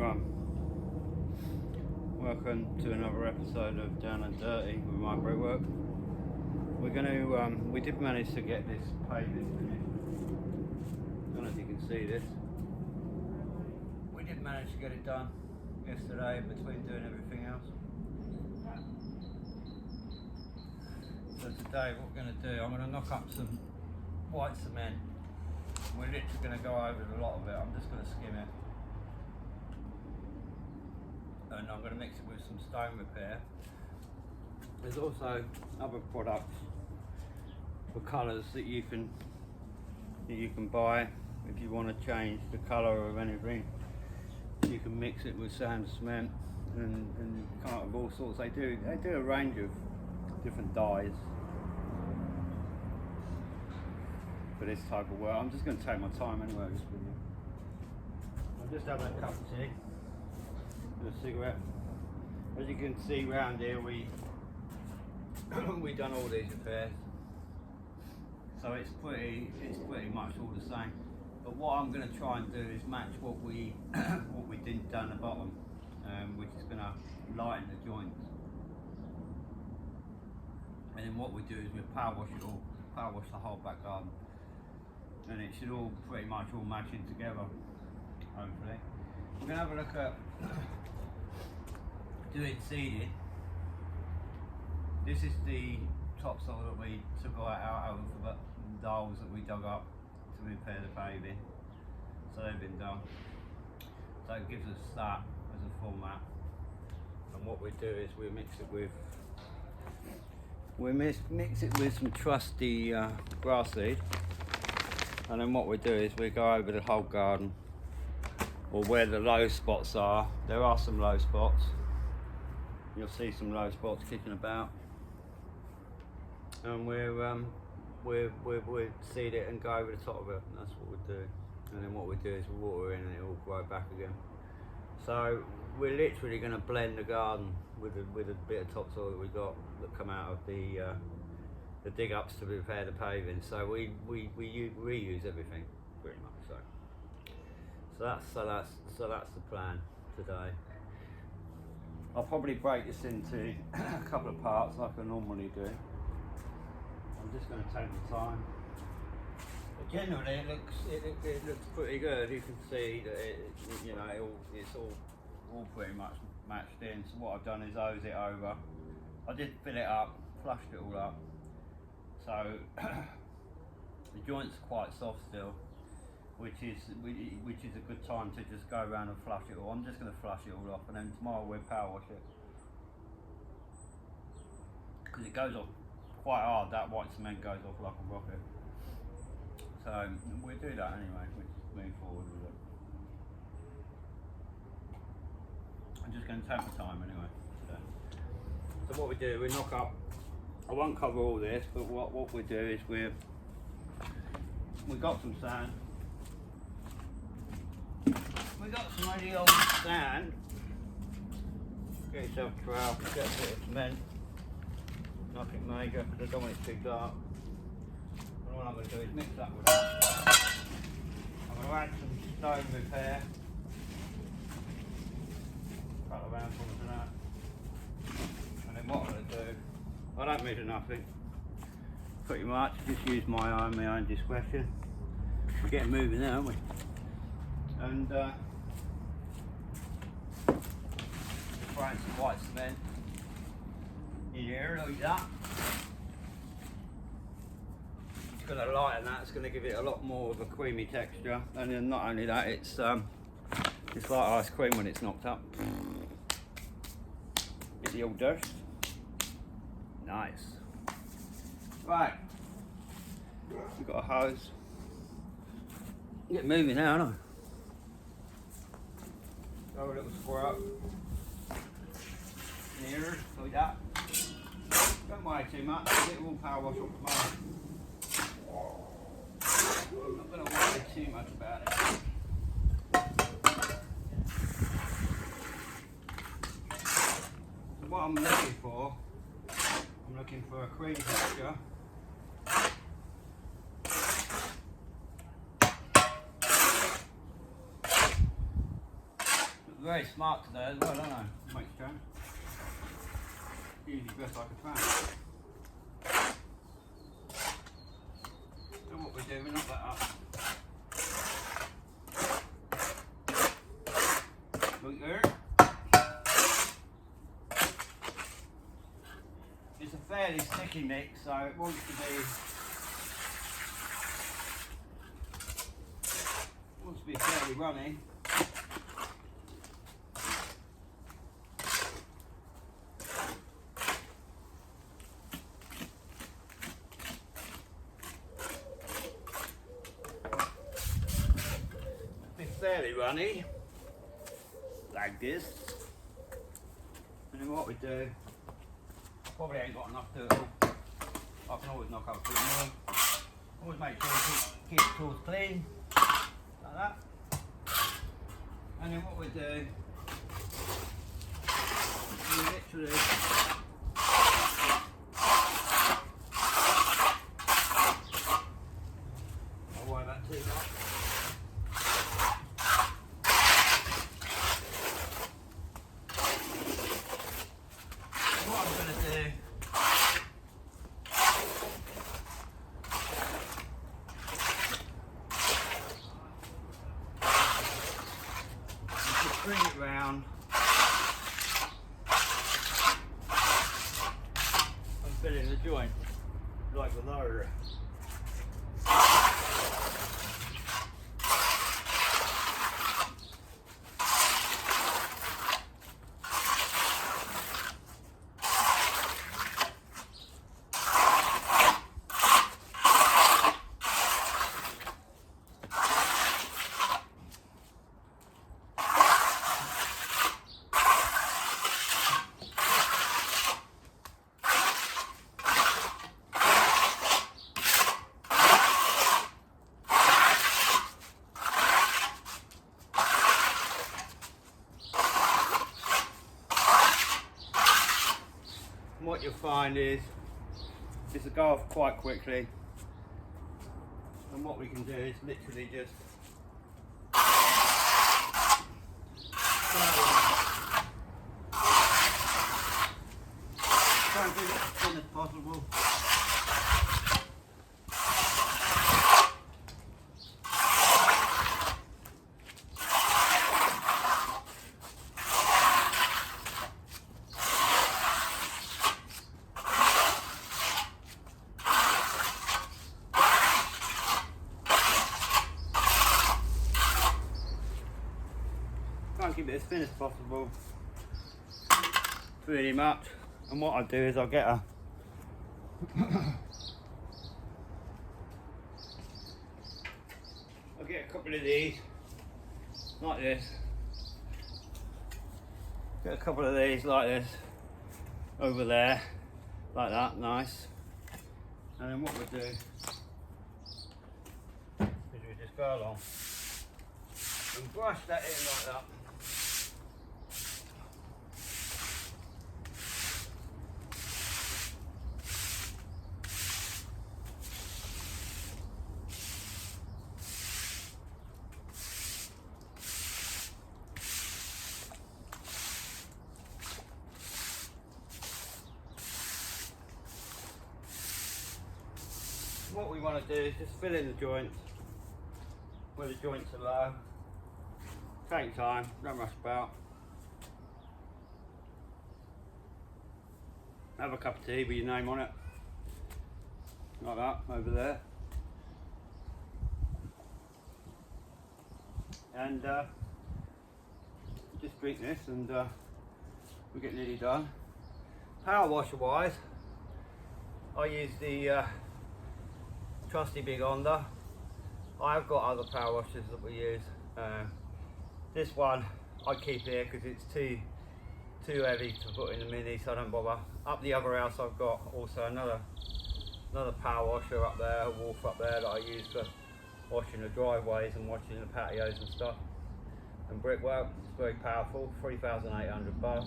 everyone, welcome to another episode of Down and Dirty with my brickwork. We did manage to get this paving finished. I don't know if you can see this. We did manage to get it done yesterday between doing everything else. So today what we're going to do, I'm going to knock up some white cement. We're literally going to go over a lot of it. I'm just going to skim it. And I'm going to mix it with some stone repair. There's also other products for colours that you can buy if you want to change the colour of anything. You can mix it with sand, cement, and come up with all sorts. They do a range of different dyes for this type of work. I'm just going to take my time anyway. I'm just having a cup of tea. A cigarette. As you can see round here, we done all these repairs, so it's pretty much all the same. But what I'm going to try and do is match what we did down the bottom, which is going to lighten the joints. And then what we do is we power wash the whole back garden, and it should all pretty much all match in together. Hopefully, we're going to have a look at doing seeding. This is the topsoil that we took out of the holes that we dug up to repair the paving. So they've been done. So it gives us that as a format. And what we do is we mix it with some trusty grass seed. And then what we do is we go over the whole garden, or where the low spots are. There are some low spots. You'll see some low spots kicking about, and we'll seed it and go over the top of it. That's what we do. And then what we do is we water in and it will grow back again. So we're literally going to blend the garden with a bit of topsoil that we got that come out of the dig ups to repair the paving. So we reuse everything pretty much. So that's the plan today. I'll probably break this into a couple of parts like I normally do. I'm just going to take the time. But generally it looks pretty good. You can see that it's all pretty much matched in. So what I've done is hose it over. I did fill it up, flushed it all up. So the joints are quite soft still, which is a good time to just go around and flush it all. I'm just going to flush it all off, and then tomorrow we'll power wash it, because it goes off quite hard. That white cement goes off like a rocket. So we'll do that anyway. We'll just move forward with it. I'm just going to take my time anyway today. So what we do, we knock up. I won't cover all this, but what we do is we got some sand. We got some really old sand. Get yourself a trowel, get a bit of cement. Nothing major, because I don't want it too dark. And what I'm going to do is mix that with that. I'm going to add some stone repair. A couple of handfuls of that. And then what I'm going to do, I don't measure nothing. Pretty much, just use my own discretion. We're getting moving now, aren't we? And throwing some white cement in here like that. It's going to lighten that. It's going to give it a lot more of a creamy texture. And then not only that, it's like ice cream when it's knocked up. Get the old dust. Nice. Right. We've got a hose. Get moving now, aren't I? Go a little squirt nearer, like that. Don't worry too much, it will power wash up tomorrow. I'm not going to worry too much about it. So what I'm looking for a cream texture. very smart today as well, don't I? Makes sense. Usually dressed like a tramp. So what we do, we knock that up. Look there. It's a fairly sticky mix, so it wants to be fairly runny. Fairly runny, like this. And then what we do, probably ain't got enough to it all. I can always knock up a bit more. Always make sure to keep the tools clean, like that. And then what we do, we literally don't worry about too much. Bring it round and fill in the joint like the loader. What you'll find is this will go off quite quickly, and what we can do is literally just try and do it as thin as possible. Try and keep it as thin as possible, pretty much. And what I do is I'll get a couple of these like this. Get a couple of these like this over there, like that, nice. And then what we do is we just go along and brush that in like that. What we want to do is just fill in the joints where the joints are low. Take time, don't rush about. Have a cup of tea with your name on it, like that, over there. And just drink this and we get nearly done. Power washer wise, I use the trusty Big Honda. I've got other power washers that we use. This one I keep here because it's too heavy to put in the Mini, so I don't bother. Up the other house I've got also another power washer up there, a Wolf up there that I use for washing the driveways and washing the patios and stuff. And brickwork, it's very powerful, 3,800 bar.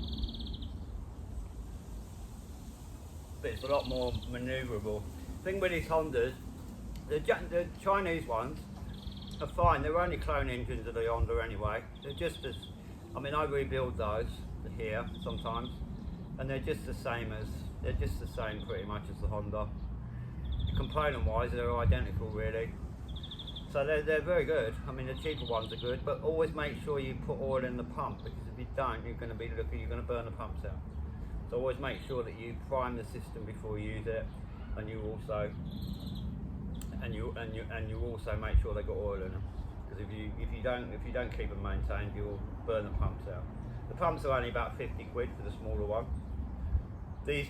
But it's a lot more manoeuvrable. The thing with these Hondas, the Chinese ones are fine. They're only clone engines of the Honda anyway. They're just as I mean, I rebuild those here sometimes, and they're just the same pretty much as the Honda. Component wise, they're identical really. So they're very good. I mean, the cheaper ones are good, but always make sure you put oil in the pump, because if you don't, you're going to burn the pumps out. So always make sure that you prime the system before you use it, and you also make sure they've got oil in them. Because if you don't keep them maintained, you'll burn the pumps out. The pumps are only about 50 quid for the smaller one. These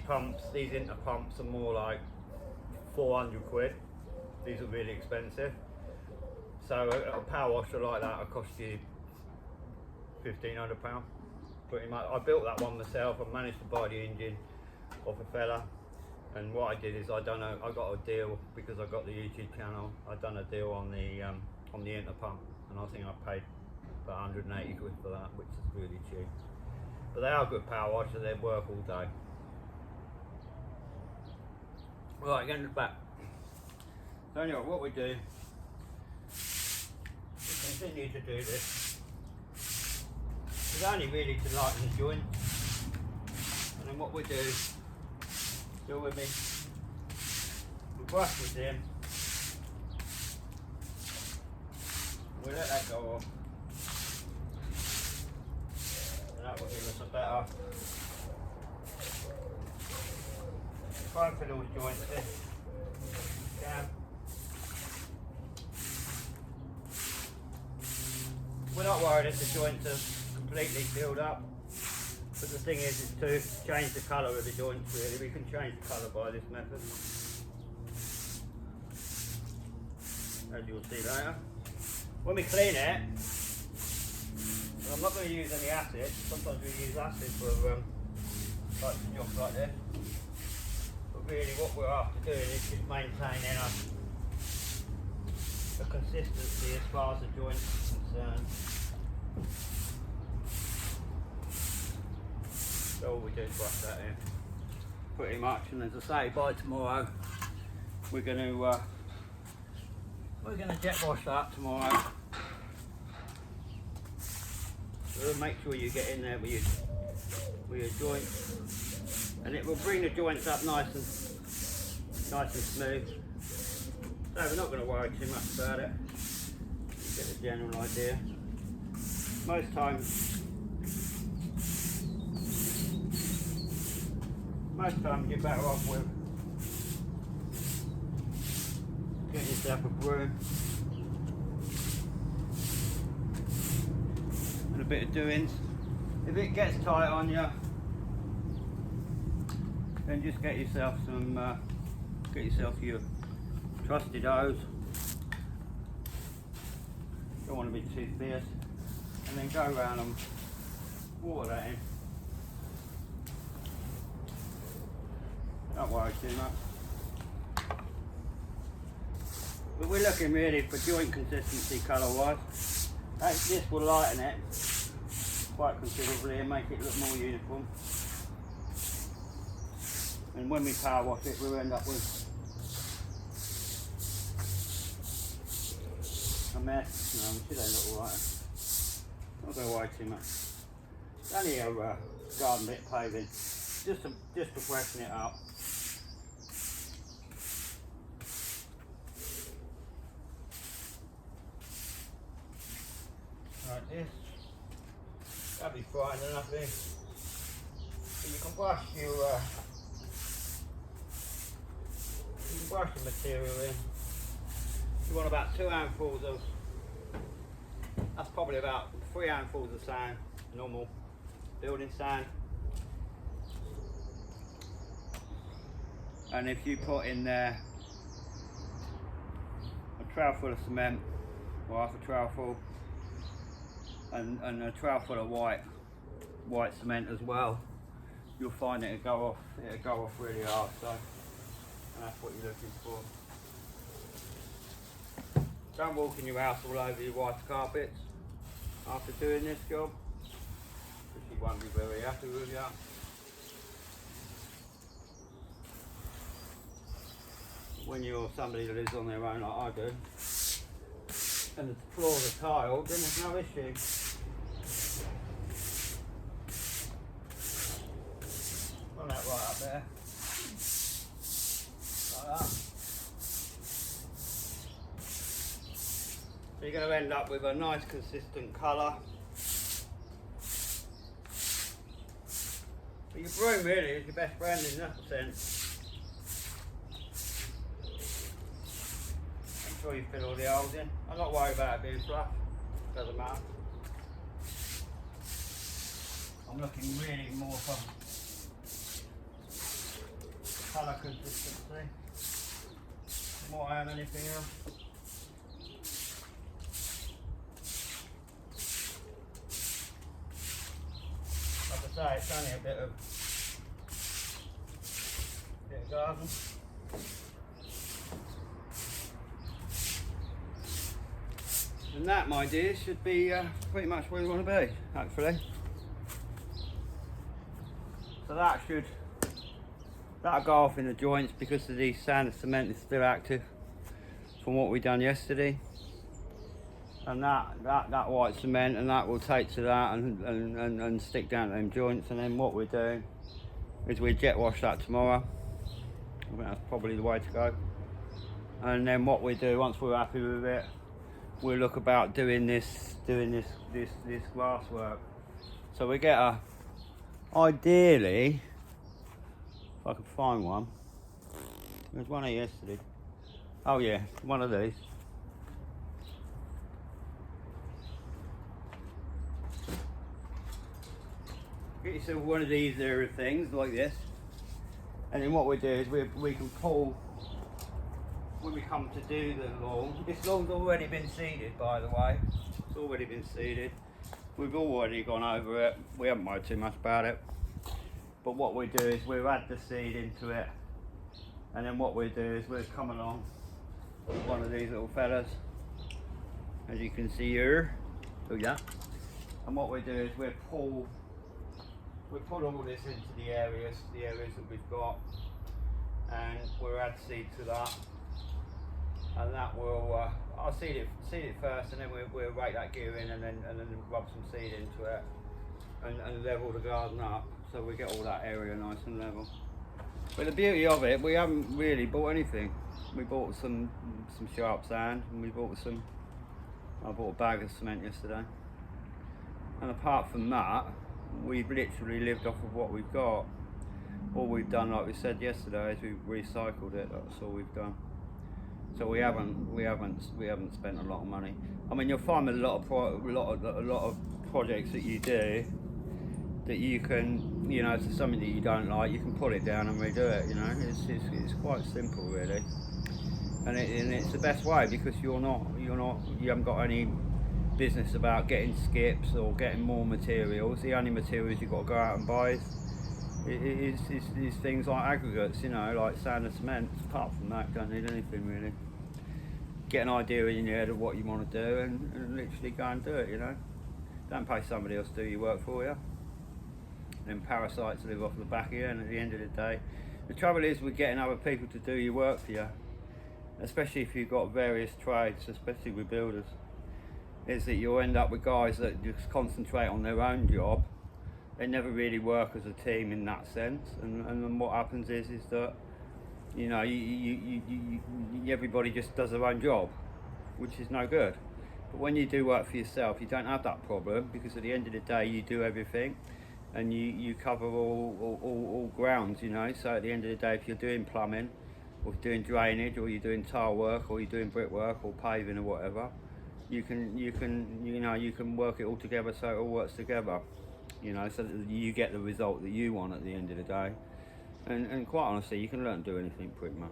inter pumps are more like 400 quid. These are really expensive. So a power washer like that will cost you £1,500 pretty much. I built that one myself. I managed to buy the engine off a fella, and what I did is I got a deal because I got the YouTube channel. I done a deal on the inter pump, and I think I paid about 180 quid for that, which is really cheap. But they are good power washers. They work all day. Right, getting back. So anyway, what we do, we continue to do this. It's only really to lighten the joint. And then what we do, still with me, we brush this in. We let that go off. And that will give us a better. Try and fill all the joints in. Down. We're not worried if the joints are completely filled up, but the thing is to change the colour of the joints really. We can change the colour by this method, as you'll see later. When we clean it, I'm not going to use any acid. Sometimes we use acid for like jobs like this. But really what we're after doing is just maintaining a consistency as far as the joint is concerned. So all we do is brush that in, pretty much. And as I say, by tomorrow we're going to jet wash that tomorrow. So make sure you get in there with your joints, and it will bring the joints up nice and smooth. So we're not going to worry too much about it. You get the general idea. Most times you're better off with getting yourself a broom and a bit of doings. If it gets tight on you, then just get yourself your trusted hose. Don't want to be too fierce, and then go around and water that in. Don't worry too much. But we're looking really for joint consistency colour wise. This will lighten it quite considerably and make it look more uniform. And when we power wash it, we'll end up with a mess. No, we should end up alright. Not going to worry too much. It's only a garden bit paving, just to freshen it up. Like this. That'll be fine enough then. So you can brush the material in. You want about 2 handfuls of, that's probably about 3 handfuls of sand, normal building sand. And if you put in there a trowelful of cement, or half a trowelful, and a trowelful of white cement as well, you'll find it'll go off really hard. So that's what you're looking for. Don't walk in your house all over your white carpets after doing this job, because you won't be very happy with you. When you're somebody that lives on their own like I do, and the floors are tiled, then there's no issue. there. Like that. So you're going to end up with a nice consistent colour. But your broom really is your best friend in that sense. Make sure you fill all the holes in. I'm not worried about it being flush, doesn't matter. I'm looking really more for colour consistency more than anything else. Like I say, it's only a bit of garden. And that, my dear, should be pretty much where we want to be, hopefully. So that'll go off in the joints because of the sand and cement is still active from what we done yesterday. And that white cement and that will take to that and stick down to them joints. And then what we do is we jet wash that tomorrow. I think that's probably the way to go. And then what we do once we're happy with it, we'll look about doing this glass work. So we get ideally, if I can find one, there's one here yesterday. Oh yeah, one of these. Get yourself one of these there things like this, and then what we do is we can pull when we come to do the lawn. This lawn's already been seeded, by the way. It's already been seeded. We've already gone over it. We haven't worried too much about it. But what we do is we'll add the seed into it, and then what we do is we'll come along with one of these little fellas, as you can see here. Look at that. And what we do is we pull all this into the areas that we've got, and we'll add seed to that, and that will I'll seed it first, and then we'll rake that gear in, and then rub some seed into it, and level the garden up so we get all that area nice and level. But the beauty of it, we haven't really bought anything. We bought some sharp sand, and I bought a bag of cement yesterday, and apart from that, we've literally lived off of what we've got. All we've done, like we said yesterday, is we've recycled it. That's all we've done. So we haven't spent a lot of money. I mean, you'll find with a lot of projects that you do that you can, you know, if there's something that you don't like, you can pull it down and redo it. You know, it's quite simple really, and it's the best way because you haven't got any business about getting skips or getting more materials. The only materials you've got to go out and buy is things like aggregates, you know, like sand and cement. Apart from that, you don't need anything really. Get an idea in your head of what you want to do and literally go and do it, you know. Don't pay somebody else to do your work for you. Then parasites live off the back of you, and at the end of the day, the trouble is with getting other people to do your work for you, especially if you've got various trades, especially with builders, is that you'll end up with guys that just concentrate on their own job. They never really work as a team in that sense, and then what happens is that, you know, everybody just does their own job, which is no good. But when you do work for yourself, you don't have that problem, because at the end of the day you do everything and you cover all grounds, you know. So at the end of the day, if you're doing plumbing or doing drainage, or you're doing tile work, or you're doing brickwork or paving or whatever, you can work it all together so it all works together, you know, so that you get the result that you want at the end of the day. And quite honestly, you can learn to do anything pretty much.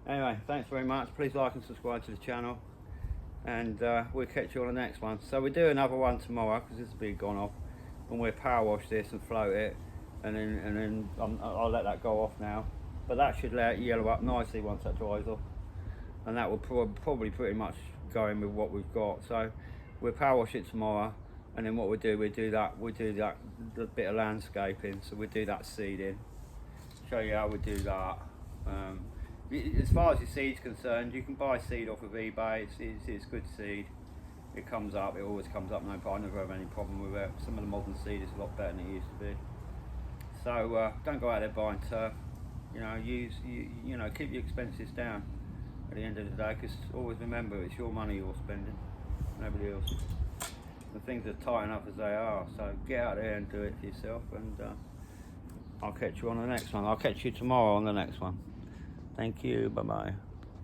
Anyway, thanks very much. Please like and subscribe to the channel, and we'll catch you on the next one. So we'll do another one tomorrow because this will be gone off, and we'll power wash this and float it, and then I'll let that go off now. But that should let it yellow up nicely once that dries off, and that will probably pretty much go in with what we've got. So we'll power wash it tomorrow, and then what we'll do the bit of landscaping. So we'll do that seeding, show you how we do that. As far as your seed's concerned, you can buy seed off of eBay. It's good seed. It comes up, it always comes up, no problem. I never have any problem with it. Some of the modern seed is a lot better than it used to be. So don't go out there buying turf. You know, keep your expenses down at the end of the day, because always remember it's your money you're spending, nobody else's. The things are tight enough as they are, so get out there and do it for yourself, and I'll catch you on the next one. I'll catch you tomorrow on the next one. Thank you, bye bye.